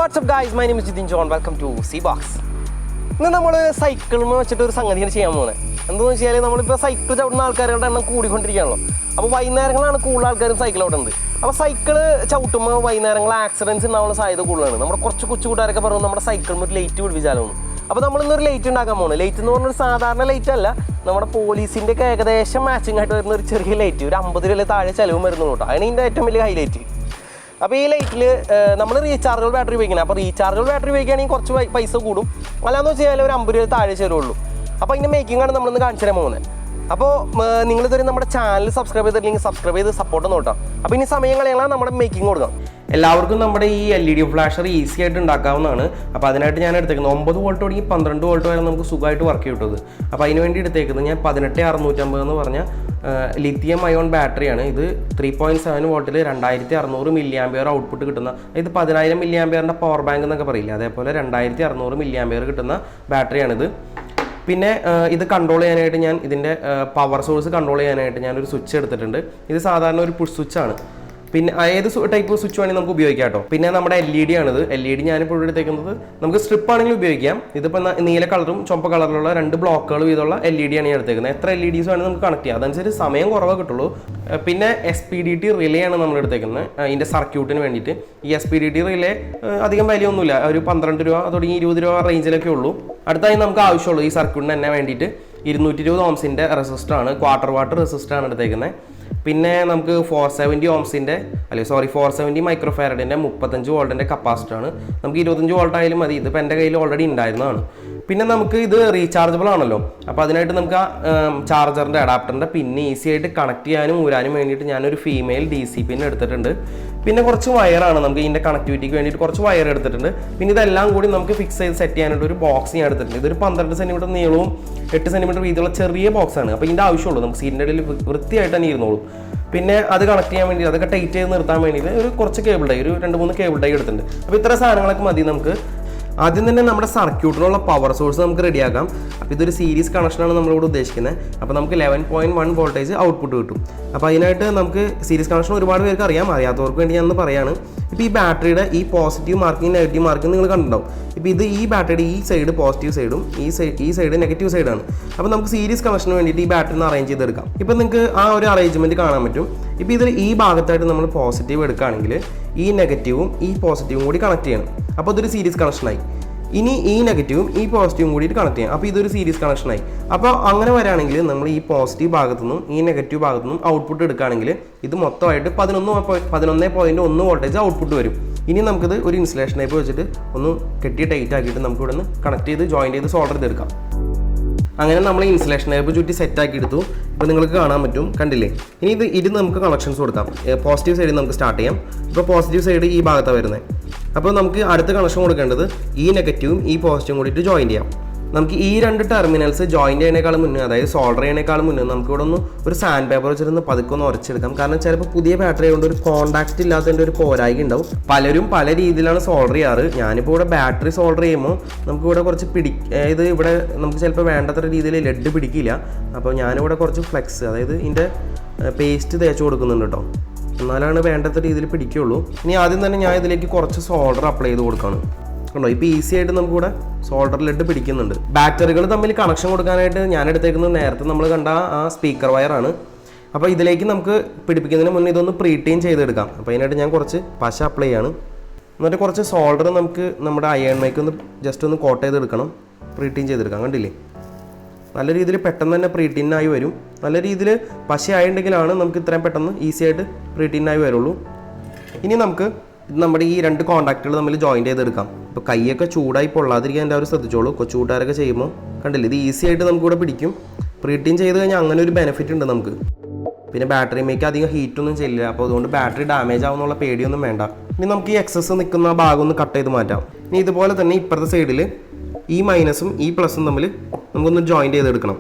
what's up guys, my name is Jitin John. Welcome to Zbox. ഇന്ന് നമ്മൾ സൈക്കിളിൽ വെച്ചിട്ട് ഒരു സംഗതിയാണ് ചെയ്യാൻ പോകുന്നത്. എന്താണെന്ന് വെച്ചാൽ നമ്മളിപ്പോൾ സൈക്കിൾ ചവിട്ടുന്ന ആൾക്കാരുടെ എണ്ണം കൂടിക്കൊണ്ടിരിക്കുകയാണല്ലോ. അപ്പോൾ വൈകുന്നേരങ്ങളാണ് കൂടുതൽ ആൾക്കാരും സൈക്കിൾ ചവിട്ടുന്നത്. അപ്പോൾ സൈക്കിൾ ചവിട്ടുമ്പോൾ വൈകുന്നേരങ്ങൾ ആക്സിഡൻറ്റ്സ് ഉണ്ടാവാനുള്ള സാധ്യത കൂടുതലാണ്. നമ്മുടെ കുറച്ച് കൂട്ടുകാരൊക്കെ പറഞ്ഞു നമ്മുടെ സൈക്കിളിൽ ഒരു ലൈറ്റ് പിടിപ്പിച്ചാലോ. അപ്പോൾ നമ്മളിന്നൊരു ലൈറ്റ് ഉണ്ടാക്കാൻ പോകുന്നത്. ലൈറ്റ് എന്ന് പറഞ്ഞൊരു സാധാരണ ലൈറ്റ് അല്ല, നമ്മുടെ പോലീസിൻ്റെ ഒക്കെ ഏകദേശം മാച്ചിങ് ആയിട്ട് വരുന്ന ഒരു ചെറിയ ലൈറ്റ്. ഒരു 50 രൂപ താഴെ ചിലവും വരുന്നുള്ളൂ കേട്ടോ. അതിന് ഇതിൻ്റെ ഏറ്റവും വലിയ ഹൈലൈറ്റ്. അപ്പോൾ ഈ ലൈറ്റിൽ നമ്മൾ റീചാർജബിൾ ബാറ്ററി ഉപയോഗിക്കണം. അപ്പോൾ റീചാർജബിൾ ബാറ്ററി ഉപയോഗിക്കുകയാണെങ്കിൽ കുറച്ച് പൈസ കൂടും. അല്ലാന്ന് വെച്ച് കഴിഞ്ഞാൽ ഒരു 50 രൂപ താഴെ ചേരുള്ളൂ. അപ്പോൾ അതിൻ്റെ മേക്കിങ്ങാണ് നമ്മളിന്ന് കാണിച്ചു തരാൻ പോകുന്നത്. അപ്പോൾ നിങ്ങളിതുവരെ നമ്മുടെ ചാനൽ സബ്സ്ക്രൈബ് ചെയ്തിട്ടില്ലെങ്കിൽ സബ്സ്ക്രൈബ് ചെയ്ത് സപ്പോർട്ട് നോക്കാം. അപ്പോൾ ഇനി സമയം കളയാൻ നമ്മുടെ മേക്കിംഗ് കൊടുക്കാം. എല്ലാവർക്കും നമ്മുടെ ഈ LED ഫ്ലാഷർ ഈസി ആയിട്ട് ഉണ്ടാക്കാവുന്നതാണ്. അപ്പോൾ അതിനായിട്ട് ഞാൻ എടുത്തേക്കുന്നത് 9 വോൾട്ട് തുടങ്ങി 12 വോൾട്ട് വരെ നമുക്ക് സുഖമായിട്ട് വർക്ക് കിട്ടുന്നത്. അപ്പോൾ അതിന് വേണ്ടി എടുത്തേക്കുന്നത് ഞാൻ 18650 എന്ന് പറഞ്ഞ ലിത്തിയം അയോൺ ബാറ്ററിയാണ്. ഇത് 3.7 വോൾട്ടിൽ 2600 മില്ലി ആംപിയർ ഔട്ട്പുട്ട് കിട്ടുന്ന, ഇത് 10000 മില്ലി ആംപിയറിൻ്റെ പവർ ബാങ്ക് എന്നൊക്കെ പറയില്ല, അതേപോലെ 2600 മില്ലി ആംപിയർ കിട്ടുന്ന ബാറ്ററിയാണിത്. പിന്നെ ഇത് കൺട്രോൾ ചെയ്യാനായിട്ട് ഞാൻ ഇതിൻ്റെ പവർ സോഴ്സ് കൺട്രോൾ ചെയ്യാനായിട്ട് ഞാനൊരു സ്വിച്ച് എടുത്തിട്ടുണ്ട്. ഇത് സാധാരണ ഒരു പുഷ് സ്വിച്ചാണ്. പിന്നെ ഏത് ടൈപ്പ് സ്വിച്ച് വേണമെങ്കിൽ നമുക്ക് ഉപയോഗിക്കാം കേട്ടോ. പിന്നെ നമ്മുടെ LED ആണിത്. LED ഞാനിപ്പോൾ എടുത്തേക്കുന്നത് നമുക്ക് സ്ട്രിപ്പ് ആണെങ്കിൽ ഉപയോഗിക്കാം. ഇതിപ്പോൾ നീല കളറും ചുവപ്പ് കളറിലുള്ള 2 ബ്ലോക്കുകൾ വീതമുള്ള LED ആണ് ഞാൻ എടുത്തേക്കുന്നത്. എത്ര LEDs വേണമെങ്കിൽ നമുക്ക് കണക്ട് ചെയ്യാം, അതനുസരിച്ച് സമയം കുറവേ കിട്ടുള്ളൂ. പിന്നെ SPDT റിലേ ആണ് നമ്മൾ എടുത്തേക്കുന്നത് ഇതിൻ്റെ സർക്യൂട്ടിന് വേണ്ടിയിട്ട്. ഈ SPDT റിലേ അധികം വിലയൊന്നുമില്ല, ഒരു 12 രൂപ തുടങ്ങി 20 രൂപ റേഞ്ചിലൊക്കെ ഉള്ളൂ. അടുത്തായി നമുക്ക് ആവശ്യമുള്ളൂ ഈ സർക്യൂട്ടിന് തന്നെ വേണ്ടിയിട്ട് 220 ഓംസിൻ്റെ റെസിസ്റ്ററാണ്, ക്വാർട്ടർ വാട്ട് റെസിസ്റ്ററാണ് എടുത്തേക്കുന്നത്. പിന്നെ നമുക്ക് 470 മൈക്രോഫാരഡിൻ്റെ 35 വോൾട്ടിൻ്റെ കപ്പാസിറ്ററാണ്. നമുക്ക് 25 വോൾട്ട് ആയാലും മതി, ഇതിപ്പോൾ എൻ്റെ കയ്യിൽ ഓൾറെഡി ഉണ്ടായിരുന്നതാണ്. പിന്നെ നമുക്ക് ഇത് റീചാർജബിൾ ആണല്ലോ, അപ്പോൾ അതിനായിട്ട് നമുക്ക് ആ ചാർജറിൻ്റെ അഡാപ്റ്ററിൻ്റെ പിന്നെ ഈസി ആയിട്ട് കണക്ട് ചെയ്യാനും ഊരാനും വേണ്ടിയിട്ട് ഞാനൊരു ഫീമെയിൽ DC പിൻ എടുത്തിട്ടുണ്ട്. പിന്നെ കുറച്ച് വയറാണ്, നമുക്ക് ഇതിൻ്റെ കണക്ടിവിറ്റിക്ക് വേണ്ടിയിട്ട് കുറച്ച് വയർ എടുത്തിട്ടുണ്ട്. പിന്നെ ഇതെല്ലാം കൂടി നമുക്ക് ഫിക്സ് ചെയ്ത് സെറ്റ് ചെയ്യാനായിട്ട് ഒരു ബോക്സ് ഞാൻ എടുത്തിട്ടുണ്ട്. ഇതൊരു 12 സെൻറ്റിമീറ്റർ നീളവും 8 സെൻറ്റിമീറ്റർ വീതിയുള്ള ചെറിയ ബോക്സാണ്. അപ്പോൾ ഇതിൻ്റെ ആവശ്യമുള്ളൂ, നമുക്ക് സീറ്റിൻ്റെ ഇടയിൽ വൃത്തിയായിട്ട് തന്നെ ഇരുന്നോളൂ. പിന്നെ അത് കണക്ട് ചെയ്യാൻ വേണ്ടി, അതൊക്കെ ടൈറ്റ് ചെയ്ത് നിർത്താൻ വേണ്ടിയിട്ട് ഒരു കുറച്ച് കേബിൾ ടൈ, ഒരു 2-3 കേബിൾ ടൈ എടുത്തിട്ടുണ്ട്. അപ്പോൾ ഇത്ര സാധനങ്ങളൊക്കെ മതി നമുക്ക്. ആദ്യം തന്നെ നമ്മുടെ സർക്യൂട്ടിനുള്ള പവർ സോഴ്സ് നമുക്ക് റെഡിയാക്കാം. അപ്പോൾ ഇതൊരു സീരീസ് കണക്ഷനാണ് നമ്മളിവിടെ ഉദ്ദേശിക്കുന്നത്. അപ്പോൾ നമുക്ക് 11.1 വോൾട്ടേജ് ഔട്ട്പുട്ട് കിട്ടും. അപ്പോൾ അതിനായിട്ട് നമുക്ക് സീരീസ് കണക്ഷൻ ഒരുപാട് പേർക്ക് അറിയാത്തവർക്ക് വേണ്ടി ഞാൻ പറയാനാണ്. ഇപ്പോൾ ഈ ബാറ്ററിയുടെ ഈ പോസിറ്റീവ് മാർക്കിങ് നെഗറ്റീവ് മാർക്കിങ് നിങ്ങൾ കണ്ടിട്ടുണ്ടാവും. ഇപ്പോൾ ഇത് ഈ ബാറ്ററിയുടെ ഈ സൈഡ് പോസിറ്റീവ് സൈഡും ഈ സൈഡ് നെഗറ്റീവ് സൈഡാണ്. അപ്പോൾ നമുക്ക് സീരീസ് കണക്ഷന് വേണ്ടിയിട്ട് ഈ ബാറ്ററി ഒന്ന് അറേഞ്ച് ചെയ്തെടുക്കാം. ഇപ്പോൾ നിങ്ങൾക്ക് ആ ഒരു അറേഞ്ച്മെൻറ്റ് കാണാൻ പറ്റും. ഇപ്പോൾ ഇതിൽ ഈ ഭാഗത്തായിട്ട് നമ്മൾ പോസിറ്റീവ് എടുക്കുകയാണെങ്കിൽ ഈ നെഗറ്റീവും ഈ പോസിറ്റീവും കൂടി കണക്ട് ചെയ്യണം. അപ്പോൾ ഇതൊരു സീരീസ് കണക്ഷനായി. ഇനി ഈ നെഗറ്റീവും ഈ പോസിറ്റീവും കൂടിയിട്ട് കണക്ട് ചെയ്യാം. അപ്പോൾ ഇതൊരു സീരീസ് കണക്ഷനായി. അപ്പോൾ അങ്ങനെ വരികയാണെങ്കിൽ നമ്മൾ ഈ പോസിറ്റീവ് ഭാഗത്തു നിന്നും ഈ നെഗറ്റീവ് ഭാഗത്തു നിന്നും ഔട്ട്പുട്ട് എടുക്കുകയാണെങ്കിൽ ഇത് മൊത്തമായിട്ട് 11.1 വോൾട്ടേജ് ഔട്ട്പുട്ട് വരും. ഇനി നമുക്കിത് ഒരു ഇൻസുലേഷൻ ടൈപ്പ് വെച്ചിട്ട് ഒന്ന് കെട്ടി ടൈറ്റ് ആക്കിയിട്ട് നമുക്ക് ഇവിടെ നിന്ന് കണക്ട് ചെയ്ത് ജോയിൻറ്റ് ചെയ്ത് സോൾഡർ ചെയ്തെടുക്കാം. അങ്ങനെ നമ്മൾ ഇൻസുലേഷൻ ടൈപ്പ് ചുറ്റി സെറ്റാക്കി എടുത്തു. ഇപ്പോൾ നിങ്ങൾക്ക് കാണാൻ പറ്റും, കണ്ടില്ലേ? ഇനി ഇത് നമുക്ക് കണക്ഷൻസ് കൊടുക്കാം. പോസിറ്റീവ് സൈഡിൽ നമുക്ക് സ്റ്റാർട്ട് ചെയ്യാം. ഇപ്പോൾ പോസിറ്റീവ് സൈഡ് ഈ ഭാഗത്താണ് വരുന്നത്. അപ്പോൾ നമുക്ക് അടുത്ത കണക്ഷൻ കൊടുക്കേണ്ടത് ഈ നെഗറ്റീവും ഈ പോസിറ്റീവും കൂടിയിട്ട് ജോയിൻ ചെയ്യാം. നമുക്ക് ഈ 2 ടെർമിനൽസ് ജോയിൻ ചെയ്യുന്നതിനേക്കാളും മുന്നേ, അതായത് സോൾഡർ ചെയ്യുന്നതിനേക്കാളും മുന്നേ നമുക്ക് ഇവിടെ ഒരു സാൻഡ് പേപ്പർ വെച്ചിരുന്ന് പതുക്കെ ഒന്ന് ഉരച്ചെടുക്കാം. കാരണം ചിലപ്പോൾ പുതിയ ബാറ്ററി കൊണ്ട് ഒരു കോൺടാക്റ്റ് ഇല്ലാത്തതിൻ്റെ ഒരു പോരായ്മ ഉണ്ടാവും. പലരും പല രീതിയിലാണ് സോൾഡർ ചെയ്യാറ്. ഞാനിപ്പോൾ ഇവിടെ ബാറ്ററി സോൾഡർ ചെയ്യുമ്പോൾ നമുക്കിവിടെ കുറച്ച് ഇത് ഇവിടെ നമുക്ക് ചിലപ്പോൾ വേണ്ടത്ര രീതിയിൽ ലെഡ് പിടിക്കില്ല. അപ്പോൾ ഞാനിവിടെ കുറച്ച് ഫ്ലെക്സ്, അതായത് ഇതിൻ്റെ പേസ്റ്റ് തേച്ച് കൊടുക്കുന്നുണ്ട് കേട്ടോ, എന്നാലാണ് വേണ്ടത്ര രീതിയിൽ പിടിക്കുകയുള്ളൂ. ഇനി ആദ്യം തന്നെ ഞാൻ ഇതിലേക്ക് കുറച്ച് സോൾഡർ അപ്ലൈ ചെയ്ത് കൊടുക്കുകയാണ്. കണ്ടോ, ഇപ്പോൾ ഈസി ആയിട്ട് നമുക്കിവിടെ സോൾഡർ ലെഡ് പിടിക്കുന്നുണ്ട്. ബാറ്ററികൾ തമ്മിൽ കണക്ഷൻ കൊടുക്കാനായിട്ട് ഞാൻ എടുത്തേക്കുന്നത് നേരത്തെ നമ്മൾ കണ്ട ആ സ്പീക്കർ വയറാണ്. അപ്പോൾ ഇതിലേക്ക് നമുക്ക് പിടിപ്പിക്കുന്നതിന് മുന്നേ ഇതൊന്ന് പ്രീടൈൻ ചെയ്തെടുക്കാം. അപ്പോൾ അതിനായിട്ട് ഞാൻ കുറച്ച് പശ അപ്ലൈ ചെയ്യാണ്. എന്നിട്ട് കുറച്ച് സോൾഡർ നമുക്ക് നമ്മുടെ അയൺമേക്ക് ഒന്ന് ജസ്റ്റ് ഒന്ന് കോട്ട് ചെയ്തെടുക്കണം, പ്രീടൈൻ ചെയ്തെടുക്കാം. കണ്ടില്ലേ, നല്ല രീതിയിൽ പെട്ടെന്ന് തന്നെ പ്രീടൈനായി വരും. നല്ല രീതിയിൽ പശയായിട്ടുണ്ടെങ്കിലാണ് നമുക്ക് ഇത്രയും പെട്ടെന്ന് ഈസി ആയിട്ട് പ്രീടൈനായി വരുള്ളൂ. ഇനി നമുക്ക് നമ്മുടെ ഈ 2 കോൺടാക്റ്റുകൾ തമ്മിൽ ജോയിൻ ചെയ്തെടുക്കാം. ഇപ്പോൾ കൈയൊക്കെ ചൂടായി പൊള്ളാതിരിക്കാൻ എല്ലാവരും ശ്രദ്ധിച്ചോളൂ. കൊച്ചുകൂട്ടുകാരൊക്കെ ചെയ്യുമ്പോൾ കണ്ടില്ലേ, ഇത് ഈസി ആയിട്ട് നമുക്കിവിടെ പിടിക്കും. പ്രീടൈൻ ചെയ്ത് കഴിഞ്ഞാൽ അങ്ങനെ ഒരു ബെനിഫിറ്റ് ഉണ്ട് നമുക്ക്. പിന്നെ ബാറ്ററിമേക്ക് അധികം ഹീറ്റൊന്നും ചെയ്യില്ല. അപ്പോൾ അതുകൊണ്ട് ബാറ്ററി ഡാമേജ് ആവുന്നുള്ള പേടിയൊന്നും വേണ്ട. ഇനി നമുക്ക് ഈ എക്സസ് നിൽക്കുന്ന ഭാഗം ഒന്ന് കട്ട് ചെയ്ത് മാറ്റാം. ഇനി ഇതുപോലെ തന്നെ ഇപ്പുറത്തെ സൈഡിൽ ഈ മൈനസും ഈ പ്ലസും തമ്മിൽ നമുക്കൊന്ന് ജോയിൻ ചെയ്തെടുക്കണം.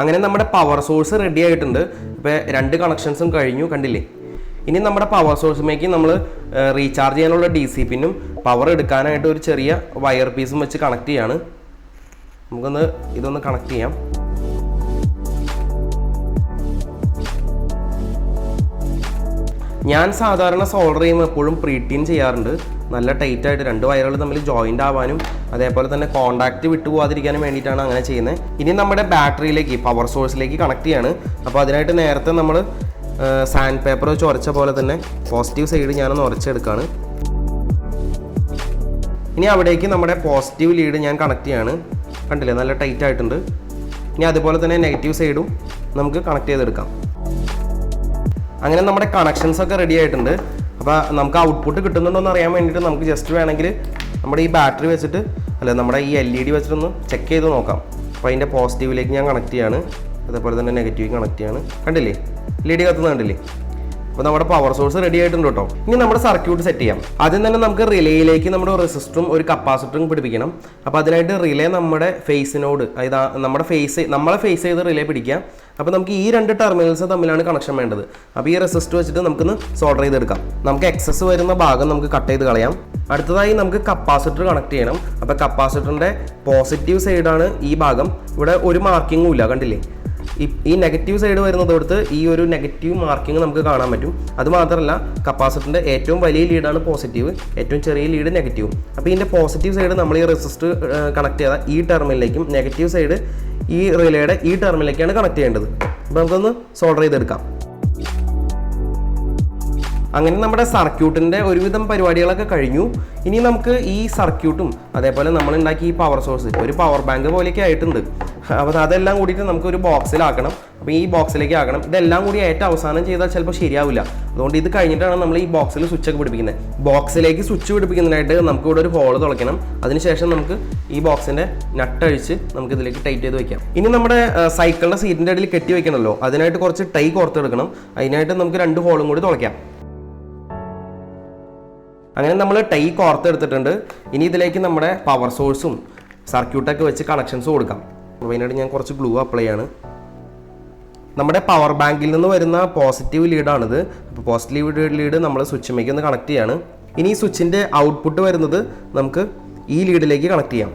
അങ്ങനെ നമ്മുടെ പവർ സോഴ്സ് റെഡി ആയിട്ടുണ്ട്. ഇപ്പോൾ 2 കണക്ഷൻസും കഴിഞ്ഞു, കണ്ടില്ലേ? ഇനി നമ്മുടെ പവർ സോഴ്സിലേക്ക് നമ്മൾ റീചാർജ് ചെയ്യാനുള്ള DC പിന്നും പവർ എടുക്കാനായിട്ട് ഒരു ചെറിയ വയർ പീസും വെച്ച് കണക്ട് ചെയ്യാണ്. ഇതൊന്ന് കണക്ട് ചെയ്യാം. ഞാൻ സാധാരണ സോൾഡർ ചെയ്യുമ്പോൾ എപ്പോഴും പ്രീടീൻ ചെയ്യാറുണ്ട്. നല്ല ടൈറ്റ് ആയിട്ട് 2 വയറുകൾ തമ്മിൽ ജോയിൻ്റ് ആവാനും അതേപോലെ തന്നെ കോൺടാക്റ്റ് വിട്ടുപോകാതിരിക്കാനും വേണ്ടിയിട്ടാണ് അങ്ങനെ ചെയ്യുന്നത്. ഇനി നമ്മുടെ ബാറ്ററിയിലേക്ക് പവർ സോഴ്സിലേക്ക് കണക്ട് ചെയ്യാണ്. അപ്പോൾ അതിനായിട്ട് നേരത്തെ നമ്മൾ സാൻഡ് പേപ്പർ വെച്ച് ഉരച്ച പോലെ തന്നെ പോസിറ്റീവ് സൈഡ് ഞാനൊന്ന് ഉരച്ചെടുക്കുകയാണ്. ഇനി അവിടേക്ക് നമ്മുടെ പോസിറ്റീവ് ലീഡ് ഞാൻ കണക്ട് ചെയ്യാണ്. കണ്ടില്ലേ, നല്ല ടൈറ്റ് ആയിട്ടുണ്ട്. ഇനി അതുപോലെ തന്നെ നെഗറ്റീവ് സൈഡും നമുക്ക് കണക്ട് ചെയ്തെടുക്കാം. അങ്ങനെ നമ്മുടെ കണക്ഷൻസ് ഒക്കെ റെഡി ആയിട്ടുണ്ട്. അപ്പോൾ നമുക്ക് ഔട്ട്പുട്ട് കിട്ടുന്നുണ്ടോ എന്ന് അറിയാൻ വേണ്ടിയിട്ട് നമുക്ക് ജസ്റ്റ് വേണമെങ്കിൽ നമ്മുടെ ഈ ബാറ്ററി വെച്ചിട്ട് നമ്മുടെ ഈ LED വെച്ചിട്ടൊന്ന് ചെക്ക് ചെയ്ത് നോക്കാം. അപ്പോൾ അതിൻ്റെ പോസിറ്റീവിലേക്ക് ഞാൻ കണക്ട് ചെയ്യാണ്, അതേപോലെ തന്നെ നെഗറ്റീവ് കണക്ട് ചെയ്യാണ്. കണ്ടില്ലേ, LED കത്തുന്നത് കണ്ടില്ലേ? അപ്പോൾ നമ്മുടെ പവർ സോഴ്സ് റെഡി ആയിട്ടുണ്ട് കേട്ടോ. ഇനി നമ്മുടെ സർക്യൂട്ട് സെറ്റ് ചെയ്യാം. ആദ്യം തന്നെ നമുക്ക് റിലേയിലേക്ക് നമ്മുടെ റെസിസ്റ്ററും ഒരു കപ്പാസിറ്ററും പിടിപ്പിക്കണം. അപ്പോൾ അതിനായിട്ട് റിലേ നമ്മുടെ ഫേസിനോട്, അതായത് നമ്മളെ ഫേസ് ചെയ്ത് റിലേ പിടിക്കുക. അപ്പോൾ നമുക്ക് ഈ 2 ടെർമിനൽസ് തമ്മിലാണ് കണക്ഷൻ വേണ്ടത്. അപ്പോൾ ഈ റെസിസ്റ്റർ വെച്ചിട്ട് നമുക്കൊന്ന് സോൾഡർ ചെയ്തെടുക്കാം. നമുക്ക് എക്സസ് വരുന്ന ഭാഗം നമുക്ക് കട്ട് ചെയ്ത് കളയാം. അടുത്തതായി നമുക്ക് കപ്പാസിറ്റർ കണക്ട് ചെയ്യണം. അപ്പോൾ കപ്പാസിറ്ററിൻ്റെ പോസിറ്റീവ് സൈഡാണ് ഈ ഭാഗം. ഇവിടെ ഒരു മാർക്കിങ്ങും ഇല്ല, കണ്ടില്ലേ? ഈ നെഗറ്റീവ് സൈഡ് വരുന്നതോടത്ത് ഈ ഒരു നെഗറ്റീവ് മാർക്കിങ് നമുക്ക് കാണാൻ പറ്റും. അതുമാത്രമല്ല, കപ്പാസിറ്ററിൻ്റെ ഏറ്റവും വലിയ ലീഡാണ് പോസിറ്റീവ്, ഏറ്റവും ചെറിയ ലീഡ് നെഗറ്റീവ്. അപ്പോൾ ഇതിൻ്റെ പോസിറ്റീവ് സൈഡ് നമ്മൾ ഈ റെസിസ്റ്റർ കണക്ട് ചെയ്ത ഈ ടെർമിനലിലേക്കും നെഗറ്റീവ് സൈഡ് ഈ റിലേയുടെ ഈ ടെർമിനലിലേക്കാണ് കണക്ട് ചെയ്യേണ്ടത്. അപ്പോൾ നമുക്കൊന്ന് സോൾഡർ ചെയ്തെടുക്കാം. അങ്ങനെ നമ്മുടെ സർക്യൂട്ടിൻ്റെ ഒരുവിധം പരിപാടികളൊക്കെ കഴിഞ്ഞു. ഇനി നമുക്ക് ഈ സർക്യൂട്ടും അതേപോലെ നമ്മൾ ഉണ്ടാക്കിയ ഈ പവർ സോഴ്സ് ഒരു പവർ ബാങ്ക് പോലെയൊക്കെ ആയിട്ടുണ്ട്. അപ്പോൾ അതെല്ലാം കൂടിയിട്ട് നമുക്കൊരു ബോക്സിലാക്കണം. അപ്പോൾ ഈ ബോക്സിലേക്ക് ആക്കണം. ഇതെല്ലാം കൂടി ഏറ്റവും അവസാനം ചെയ്താൽ ചിലപ്പോൾ ശരിയാവില്ല. അതുകൊണ്ട് ഇത് കഴിഞ്ഞിട്ടാണ് നമ്മൾ ഈ ബോക്സിൽ സ്വിച്ചൊക്കെ പിടിപ്പിക്കുന്നത്. ബോക്സിലേക്ക് സ്വിച്ച് പിടിപ്പിക്കുന്നതിനായിട്ട് നമുക്ക് ഇവിടെ ഒരു ഹോള് തുളയ്ക്കണം. അതിനുശേഷം നമുക്ക് ഈ ബോക്സിൻ്റെ നട്ടഴിച്ച് നമുക്ക് ഇതിലേക്ക് ടൈറ്റ് ചെയ്ത് വയ്ക്കാം. ഇനി നമ്മുടെ സൈക്കിളിൻ്റെ സീറ്റിൻ്റെ അടിയിൽ കെട്ടി വയ്ക്കണമല്ലോ, അതിനായിട്ട് കുറച്ച് ടൈ കോർത്തെടുക്കണം. അതിനായിട്ട് നമുക്ക് 2 ഹോളും കൂടി തുളയ്ക്കാം. അങ്ങനെ നമ്മൾ ടൈ കോർത്തെടുത്തിട്ടുണ്ട്. ഇനി ഇതിലേക്ക് നമ്മുടെ പവർ സോഴ്സും സർക്യൂട്ടൊക്കെ വെച്ച് കണക്ഷൻസ് കൊടുക്കാം. അപ്പോൾ അതിനായിട്ട് ഞാൻ കുറച്ച് ഗ്ലൂ അപ്ലൈ ചെയ്യാണ്. നമ്മുടെ പവർ ബാങ്കിൽ നിന്ന് വരുന്ന പോസിറ്റീവ് ലീഡാണിത്. അപ്പോൾ പോസിറ്റീവ് ലീഡ് നമ്മൾ സ്വിച്ചിലേക്ക് ഒന്ന് കണക്ട് ചെയ്യാണ്. ഇനി ഈ സ്വിച്ചിൻ്റെ ഔട്ട്പുട്ട് വരുന്നത് നമുക്ക് ഈ ലീഡിലേക്ക് കണക്ട് ചെയ്യാം.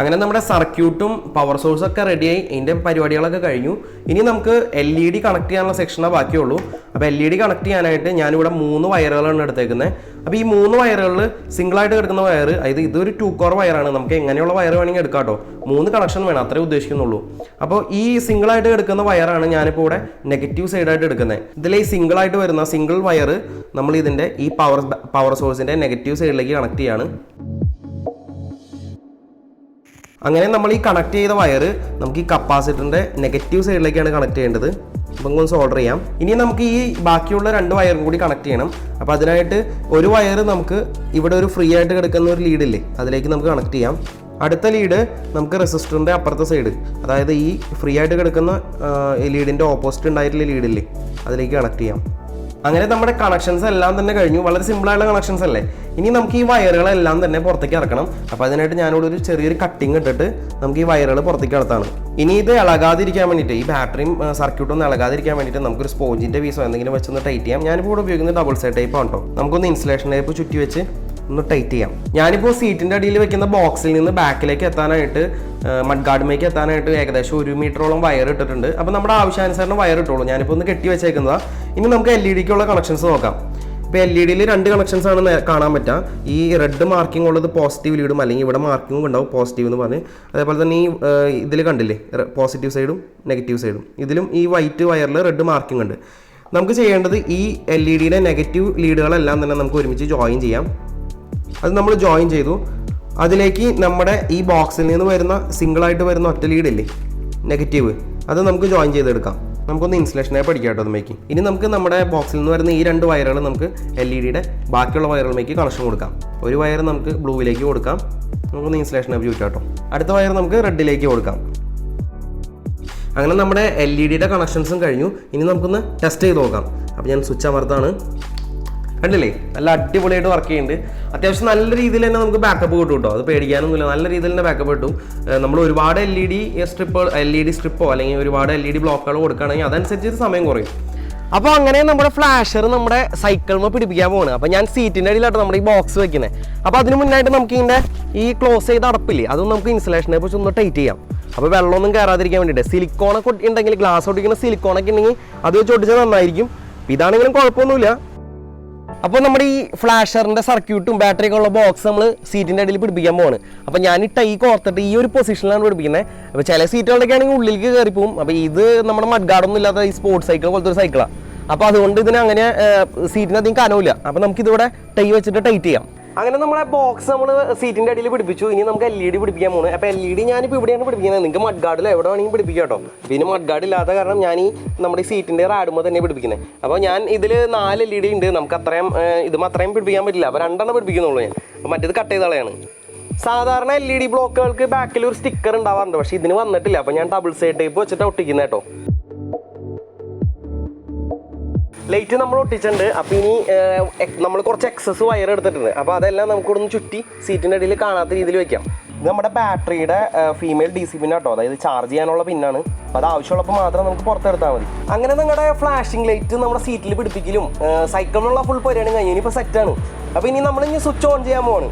അങ്ങനെ നമ്മുടെ സർക്യൂട്ടും പവർ സോഴ്സും ഒക്കെ റെഡിയായി. ഇതിൻ്റെ പരിപാടികളൊക്കെ കഴിഞ്ഞു. ഇനി നമുക്ക് LED കണക്ട് ചെയ്യാനുള്ള സെക്ഷനേ ബാക്കിയുള്ളൂ. അപ്പോൾ LED കണക്ട് ചെയ്യാനായിട്ട് ഞാനിവിടെ 3 വയറുകളാണ് എടുത്തേക്കുന്നത്. അപ്പോൾ ഈ 3 വയറുകളിൽ സിംഗിളായിട്ട് കിടക്കുന്ന വയർ, അതായത് ഇതൊരു 2 കോർ വയറാണ്. നമുക്ക് എങ്ങനെയുള്ള വയർ വേണമെങ്കിൽ എടുക്കാം കേട്ടോ. 3 കണക്ഷൻ വേണം, അത്രേ ഉദ്ദേശിക്കുന്നുള്ളൂ. അപ്പോൾ ഈ സിംഗിളായിട്ട് കിടക്കുന്ന വയറാണ് ഞാനിപ്പോൾ ഇവിടെ നെഗറ്റീവ് സൈഡായിട്ട് എടുക്കുന്നത്. ഇതിൽ ഈ സിംഗിളായിട്ട് വരുന്ന സിംഗിൾ വയർ നമ്മൾ ഇതിൻ്റെ ഈ പവർ സോഴ്സിൻ്റെ നെഗറ്റീവ് സൈഡിലേക്ക് കണക്ട് ചെയ്യാണ്. അങ്ങനെ നമ്മൾ ഈ കണക്ട് ചെയ്ത വയർ നമുക്ക് ഈ കപ്പാസിറ്ററിൻ്റെ നെഗറ്റീവ് സൈഡിലേക്കാണ് കണക്ട് ചെയ്യേണ്ടത്. അപ്പം ഒന്ന് സോൾഡർ ചെയ്യാം. ഇനി നമുക്ക് ഈ ബാക്കിയുള്ള 2 വയറും കൂടി കണക്ട് ചെയ്യണം. അപ്പോൾ അതിനായിട്ട് ഒരു വയർ നമുക്ക് ഇവിടെ ഒരു ഫ്രീ ആയിട്ട് കിടക്കുന്ന ഒരു ലീഡില്ലേ, അതിലേക്ക് നമുക്ക് കണക്ട് ചെയ്യാം. അടുത്ത ലീഡ് നമുക്ക് റെസിസ്റ്ററിൻ്റെ അപ്പുറത്തെ സൈഡ്, അതായത് ഈ ഫ്രീ ആയിട്ട് കിടക്കുന്ന ലീഡിൻ്റെ ഓപ്പോസിറ്റ് ഉണ്ടായിട്ടുള്ള ലീഡില്ലേ, അതിലേക്ക് കണക്ട് ചെയ്യാം. അങ്ങനെ നമ്മുടെ കണക്ഷൻസ് എല്ലാം തന്നെ കഴിഞ്ഞു. വളരെ സിമ്പിളായുള്ള കണക്ഷൻസ് അല്ലേ. ഇനി നമുക്ക് ഈ വയറുകളെല്ലാം തന്നെ പുറത്തേക്ക് ഇറക്കണം. അപ്പോൾ അതിനായിട്ട് ഞാനിവിടെ ഒരു ചെറിയൊരു കട്ടിങ് ഇട്ടിട്ട് നമുക്ക് ഈ വയറുകൾ പുറത്തേക്ക് ഇറത്താണ്. ഇനി ഇത് ഇളകാതിരിക്കാൻ വേണ്ടിയിട്ട്, ഈ ബാറ്ററിയും സർക്യൂട്ടൊന്നും ഇളകാതിരിക്കാൻ വേണ്ടിയിട്ട് നമുക്കൊരു സ്പോഞ്ചിൻ്റെ പീസോ എന്തെങ്കിലും വെച്ചൊന്ന് ടൈറ്റ് ചെയ്യാം. ഞാനിപ്പോൾ ഇവിടെ ഉപയോഗിക്കുന്നത് ഡബിൾ സൈഡ് ടൈപ്പ് ആണ് കേട്ടോ. നമുക്കൊന്ന് ഇൻസുലേഷൻ ടൈപ്പ് ചുറ്റി വെച്ച് ഒന്ന് ടൈറ്റ് ചെയ്യാം. ഞാനിപ്പോൾ സീറ്റിൻ്റെ അടിയിൽ വെക്കുന്ന ബോക്സിൽ നിന്ന് ബാക്കിലേക്ക് എത്താനായിട്ട്, മഡ് ഗാർഡിലേക്ക് എത്താനായിട്ട് ഏകദേശം 1 മീറ്ററോളം വയർ ഇട്ടിട്ടുണ്ട്. അപ്പോൾ നമ്മുടെ ആവശ്യാനുസരണം വയർ ഇട്ടോളൂ. ഞാനിപ്പോൾ ഒന്ന് കെട്ടി വെച്ചേക്കുന്നതാണ്. ഇനി നമുക്ക് LED-ക്കുള്ള കണക്ഷൻസ് നോക്കാം. ഇപ്പോൾ LED-യിൽ 2 കണക്ഷൻസ് ആണ് കാണാൻ പറ്റുക. ഈ റെഡ് മാർക്കിംഗ് ഉള്ളത് പോസിറ്റീവ് ലീഡും, അല്ലെങ്കിൽ ഇവിടെ മാർക്കിങ്ങും ഉണ്ടാവും പോസിറ്റീവ് എന്ന് പറഞ്ഞ്. അതേപോലെ തന്നെ ഈ ഇതിൽ കണ്ടില്ലേ, പോസിറ്റീവ് സൈഡും നെഗറ്റീവ് സൈഡും. ഇതിലും ഈ വൈറ്റ് വയറിൽ റെഡ് മാർക്കിംഗ് ഉണ്ട്. നമുക്ക് ചെയ്യേണ്ടത് ഈ LED-യുടെ നെഗറ്റീവ് ലീഡുകളെല്ലാം തന്നെ നമുക്ക് ഒരുമിച്ച് ജോയിൻ ചെയ്യാം. അത് നമ്മൾ ജോയിൻ ചെയ്തു. അതിലേക്ക് നമ്മുടെ ഈ ബോക്സിൽ നിന്ന് വരുന്ന സിംഗിളായിട്ട് വരുന്ന ഒറ്റ ലീഡില്ലേ നെഗറ്റീവ്, അത് നമുക്ക് ജോയിൻ ചെയ്തെടുക്കാം. നമുക്കൊന്ന് ഇൻസുലേഷനായി പഠിക്കാം കേട്ടോ അത് മേക്ക്. ഇനി നമുക്ക് നമ്മുടെ ബോക്സിൽ നിന്ന് വരുന്ന ഈ 2 വയറുകൾ നമുക്ക് LED-യുടെ ബാക്കിയുള്ള വയറുകളിലേക്ക് കണക്ഷൻ കൊടുക്കാം. ഒരു വയർ നമുക്ക് ബ്ലൂവിലേക്ക് കൊടുക്കാം. നമുക്കൊന്ന് ഇൻസുലേഷനായി ചോദിക്കാം കേട്ടോ. അടുത്ത വയർ നമുക്ക് റെഡിലേക്ക് കൊടുക്കാം. അങ്ങനെ നമ്മുടെ LED-യുടെ കണക്ഷൻസും കഴിഞ്ഞു. ഇനി നമുക്കൊന്ന് ടെസ്റ്റ് ചെയ്ത് നോക്കാം. അപ്പോൾ ഞാൻ സ്വിച്ച് അമർത്താണ്. കണ്ടില്ലേ, നല്ല അടിപൊളിയായിട്ട് വർക്ക് ചെയ്യുന്നുണ്ട്. അത്യാവശ്യം നല്ല രീതിയിൽ തന്നെ നമുക്ക് ബാക്കപ്പ് കിട്ടും കേട്ടോ. അത് പേടിക്കാനൊന്നുമില്ല, നല്ല രീതിയിൽ തന്നെ ബാക്കപ്പ് കിട്ടും. നമ്മൾ ഒരുപാട് LED സ്ട്രിപ്പോ അല്ലെങ്കിൽ ഒരുപാട് LED ബ്ലോക്കുകൾ കൊടുക്കുകയാണെങ്കിൽ അതനുസരിച്ച് സമയം കുറയും. അപ്പോൾ അങ്ങനെ നമ്മുടെ ഫ്ലാഷർ നമ്മുടെ സൈക്കിളിൽ പിടിപ്പിക്കാൻ പോകണം. അപ്പോൾ ഞാൻ സീറ്റിൻ്റെ അടിയിലാട്ടോ നമ്മുടെ ഈ ബോക്സ് വെക്കുന്നത്. അപ്പോൾ അതിന് മുന്നായിട്ട് നമുക്ക് ഇതിൻ്റെ ഈ ക്ലോസ് ചെയ്ത അടപ്പില്ലേ, അതൊന്നും നമുക്ക് ഇൻസുലേഷനെ കുറിച്ച് ഒന്ന് ടൈറ്റ് ചെയ്യാം. അപ്പോൾ വെള്ളമൊന്നും കയറാതിരിക്കാൻ വേണ്ടിയിട്ട് സിലിക്കോണൊക്കെ ഉണ്ടെങ്കിൽ, ഗ്ലാസ് ഒട്ടിക്കുന്ന സിലിക്കോണൊക്കെ ഉണ്ടെങ്കിൽ അത് വെച്ച് ഒട്ടിച്ചാൽ നന്നായിരിക്കും. ഇതാണെങ്കിലും കുഴപ്പമൊന്നുമില്ല. അപ്പോൾ നമ്മുടെ ഈ ഫ്ലാഷറിൻ്റെ സർക്യൂട്ടും ബാറ്ററിയൊക്കെ ഉള്ള ബോക്സ് നമ്മൾ സീറ്റിൻ്റെ അടിയിൽ പിടിപ്പിക്കാൻ പോവാണ്. അപ്പോൾ ഞാൻ ഈ കോർത്തിട്ട് ഈ ഒരു പൊസിഷനിലാണ് പിടിപ്പിക്കുന്നത്. അപ്പോൾ ചില സീറ്റുകളൊക്കെ ആണെങ്കിൽ ഉള്ളിലേക്ക് കയറി പോകും. അപ്പോൾ ഇത് നമ്മുടെ മഡ്ഗാർഡൊന്നും ഇല്ലാത്ത ഈ സ്പോർട്സ് സൈക്കിൾ പോലത്തെ ഒരു സൈക്കിളാണ്. അപ്പോൾ അതുകൊണ്ട് ഇതിന് അങ്ങനെ സീറ്റിനധികം കനവില്ല. അപ്പോൾ നമുക്കിതിവിടെ വെച്ചിട്ട് ടൈറ്റ് ചെയ്യാം. അങ്ങനെ നമ്മളെ ബോക്സ് നമ്മൾ സീറ്റിൻ്റെ അടിയിൽ പിടിപ്പിച്ചു. ഇനി നമുക്ക് LED പിടിപ്പിക്കാൻ പോകുന്നത്. അപ്പോൾ LED ഞാനിപ്പോൾ ഇവിടെയാണ് പിടിപ്പിക്കുന്നത്. നിങ്ങൾക്ക് മഡ്ഗാർഡിൽ എവിടെ വേണമെങ്കിൽ പിടിപ്പിക്കാം കേട്ടോ. പിന്നെ മഡ്ഗാർഡ് ഇല്ലാത്ത കാരണം ഞാൻ ഈ നമ്മുടെ ഈ സീറ്റിൻ്റെ റാഡുമ്പോൾ തന്നെ പിടിപ്പിക്കുന്നത്. അപ്പോൾ ഞാൻ ഇതിൽ 4 LED ഉണ്ട്. നമുക്ക് അത്രയും അത്രയും പിടിപ്പിക്കാൻ പറ്റില്ല. അപ്പോൾ 2 പിടിപ്പിക്കുന്നുള്ളൂ ഞാൻ. അപ്പോൾ മറ്റേത് കട്ട് ചെയ്ത കളയാണ്. സാധാരണ LED ബ്ലോക്കുകൾക്ക് ബാക്കിൽ ഒരു സ്റ്റിക്കർ ഉണ്ടാവാറുണ്ട്, പക്ഷേ ഇതിന് വന്നിട്ടില്ല. അപ്പോൾ ഞാൻ ഡബിൾ സൈഡ് ടേപ്പ് വെച്ചിട്ട് ഒട്ടിക്കുന്നത് കേട്ടോ. ലൈറ്റ് നമ്മൾ ഒട്ടിച്ചിട്ടുണ്ട്. അപ്പോൾ ഇനി നമ്മൾ കുറച്ച് എക്സസ് വയർ എടുത്തിട്ടുണ്ട്. അപ്പോൾ അതെല്ലാം നമുക്കിവിടെ ചുറ്റി സീറ്റിൻ്റെ അടിയിൽ കാണാത്ത രീതിയിൽ വെക്കാം. ഇത് നമ്മുടെ ബാറ്ററിയുടെ ഫീമെയിൽ DC പിൻ കേട്ടോ, അതായത് ചാർജ് ചെയ്യാനുള്ള പിന്നാണ്. അപ്പോൾ അത് ആവശ്യമുള്ളപ്പോൾ മാത്രം നമുക്ക് പുറത്തെടുത്താൽ മതി. അങ്ങനെ നിങ്ങളുടെ ഫ്ലാഷിംഗ് ലൈറ്റ് നമ്മുടെ സീറ്റിൽ പിടിപ്പിക്കലും സൈക്കിളിനുള്ള ഫുൾ പരിപാടി കഴിഞ്ഞു. ഇനിയിപ്പോൾ സെറ്റാണ്. അപ്പോൾ ഇനി നമ്മളിനി സ്വിച്ച് ഓൺ ചെയ്യാൻ പോവാണ്.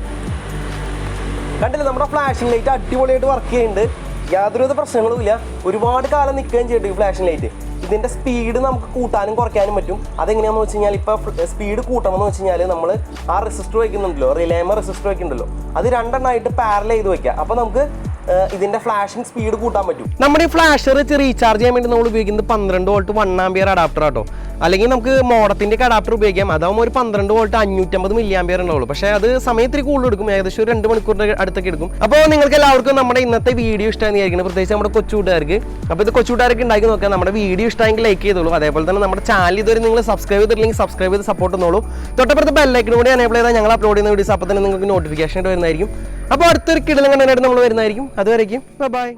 കണ്ടില്ലേ, നമ്മുടെ ഫ്ലാഷിംഗ് ലൈറ്റ് അടിപൊളിയായിട്ട് വർക്ക് ചെയ്യുന്നുണ്ട്. യാതൊരുവിധ പ്രശ്നങ്ങളുമില്ല. ഒരുപാട് കാലം നിൽക്കുകയും ചെയ്തിട്ട് ഈ ഫ്ലാഷിംഗ് ലൈറ്റ്. ഇതിൻ്റെ സ്പീഡ് നമുക്ക് കൂട്ടാനും കുറയ്ക്കാനും പറ്റും. അതെങ്ങനെയാണെന്ന് വെച്ച് കഴിഞ്ഞാൽ, ഇപ്പോൾ സ്പീഡ് കൂട്ടണമെന്ന് വെച്ച് കഴിഞ്ഞാൽ നമ്മൾ ആ റെസിസ്റ്റർ വയ്ക്കുന്നുണ്ടല്ലോ, റിലേമർ റെസിസ്റ്റർ വയ്ക്കുന്നുണ്ടല്ലോ, അത് 2 എണ്ണമായിട്ട് പാരലൽ ചെയ്ത് വയ്ക്കുക. അപ്പോൾ നമുക്ക് ഇതിൻ്റെ ഫ്ലാഷിംഗ് സ്പീഡ് കൂട്ടാൻ പറ്റും. നമ്മുടെ ഈ ഫ്ലാഷർ വെച്ച് റീചാർജ് ചെയ്യാൻ വേണ്ടി നമ്മൾ ഉപയോഗിക്കുന്നത് 12 വോൾട്ട് 1 ആംപിയർ അഡാപ്റ്റർ ആട്ടോ. അല്ലെങ്കിൽ നമുക്ക് മോഡത്തിൻ്റെ അഡാപ്റ്റർ ഉപയോഗിക്കാം. അതാകുമ്പോൾ ഒരു 12 വോൾട്ട് 550 മില്ലി ആംപിയർ ഉണ്ടാവുള്ളൂ. പക്ഷേ അത് സമയത്തിന് കൂടുതൽ എടുക്കും, ഏകദേശം ഒരു 2 മണിക്കൂറിൻ്റെ അടുത്തൊക്കെ എടുക്കും. അപ്പോൾ നിങ്ങൾക്ക് എല്ലാവർക്കും നമ്മുടെ ഇന്നത്തെ വീഡിയോ ഇഷ്ടമായിരിക്കണം, പ്രത്യേകിച്ച് നമ്മുടെ കൊച്ചുകൂട്ടുകാർക്ക്. അപ്പോൾ ഇത് കൊച്ചുകൂട്ടുകാർക്ക് ഉണ്ടാക്കി നോക്കാം. നമ്മുടെ വീഡിയോ ഇഷ്ടമെങ്കിൽ ലൈക്ക് ചെയ്തോളൂ. അതേപോലെ തന്നെ നമ്മുടെ ചാനൽ ഇതുവരെ നിങ്ങൾ സബ്സ്ക്രൈബ് ചെയ്തിട്ടില്ലെങ്കിൽ സബ്സ്ക്രൈബ് ചെയ്ത് സപ്പോർട്ട് ചെയ്യുന്നോളൂ. തൊട്ടപ്പുറത്ത് ബെല്ലൈക്കനും കൂടി എനേബിൾ ചെയ്താൽ ഞങ്ങൾ അപ്ലോഡ് ചെയ്യുന്ന വീഡിയോസ് അപ്പോൾ തന്നെ നിങ്ങൾക്ക് നോട്ടിഫിക്കേഷൻ വരുന്നതായിരിക്കും. അപ്പോൾ അടുത്തൊരു കിടലും കണ്ടായിട്ട് നമ്മൾ വരുന്നതായിരിക്കും. അതുവരേക്കും ബൈ.